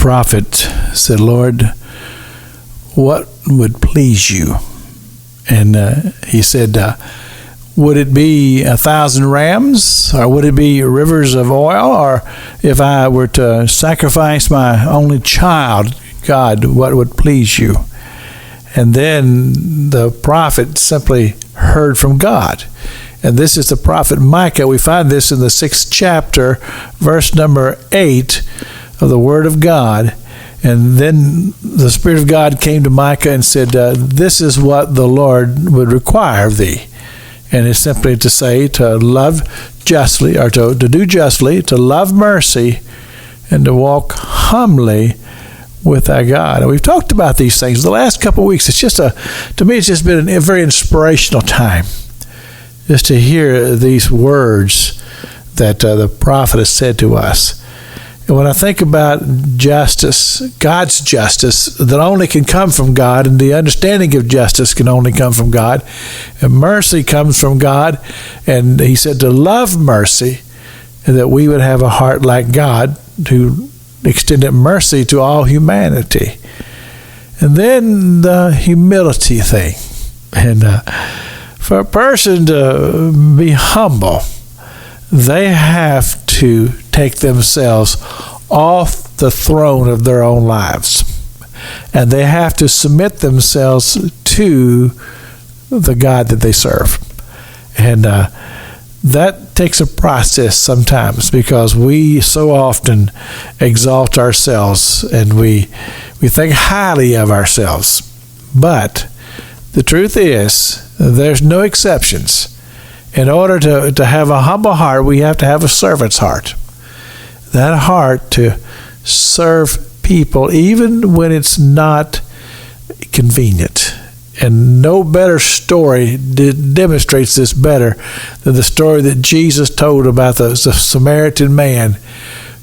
prophet said, "Lord, what would please you?" And he said, "Would it be 1,000 rams, or would it be rivers of oil, or if I were to sacrifice my only child, God, what would please you?" And then the prophet simply heard from God. And this is the prophet Micah. We find this in the 6th chapter, verse number 8 of the Word of God. And then the Spirit of God came to Micah and said, "This is what the Lord would require of thee." And it's simply to say, to love justly, or to do justly, to love mercy, and to walk humbly with our God. And we've talked about these things the last couple of weeks. It's just to me, it's just been a very inspirational time, just to hear these words that the prophet has said to us. And when I think about justice, God's justice that only can come from God, and the understanding of justice can only come from God, and mercy comes from God, and he said to love mercy, and that we would have a heart like God who extended mercy to all humanity. And then the humility thing. And for a person to be humble, they have to take themselves off the throne of their own lives. And they have to submit themselves to the God that they serve. And that takes a process sometimes, because we so often exalt ourselves and we think highly of ourselves. But the truth is, there's no exceptions. In order to have a humble heart, we have to have a servant's heart. That heart to serve people even when it's not convenient. And no better story demonstrates this better than the story that Jesus told about the Samaritan man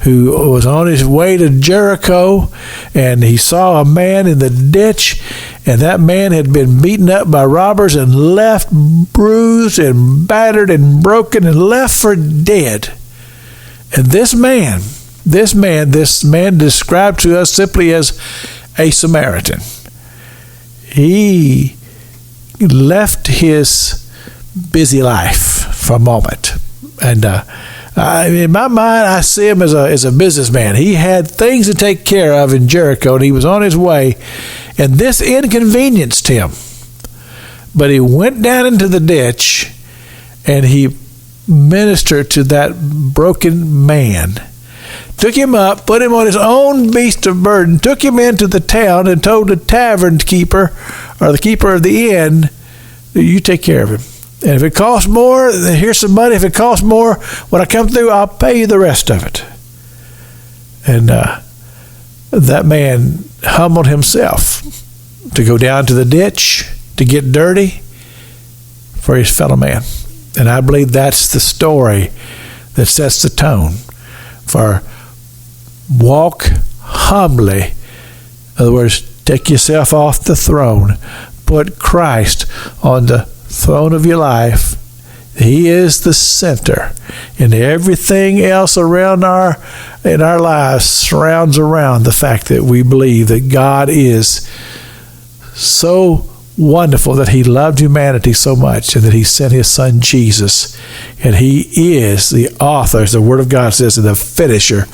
who was on his way to Jericho, and he saw a man in the ditch, and that man had been beaten up by robbers and left bruised and battered and broken and left for dead. And this man described to us simply as a Samaritan. He left his busy life for a moment, and in my mind, I see him as a businessman. He had things to take care of in Jericho, and he was on his way, and this inconvenienced him. But he went down into the ditch, and he ministered to that broken man. Took him up, put him on his own beast of burden, took him into the town, and told the tavern keeper, or the keeper of the inn, "You take care of him. And if it costs more, here's some money. If it costs more, when I come through, I'll pay you the rest of it." And that man humbled himself to go down to the ditch, to get dirty for his fellow man. And I believe that's the story that sets the tone for walk humbly. In other words, take yourself off the throne. Put Christ on the throne of your life. He is the center, and everything else around in our lives surrounds around the fact that we believe that God is so wonderful, that he loved humanity so much, and that he sent his son Jesus, and he is the author, as the Word of God says, and the finisher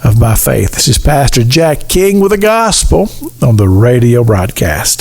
of my faith. This is Pastor Jack King with the gospel on the radio broadcast.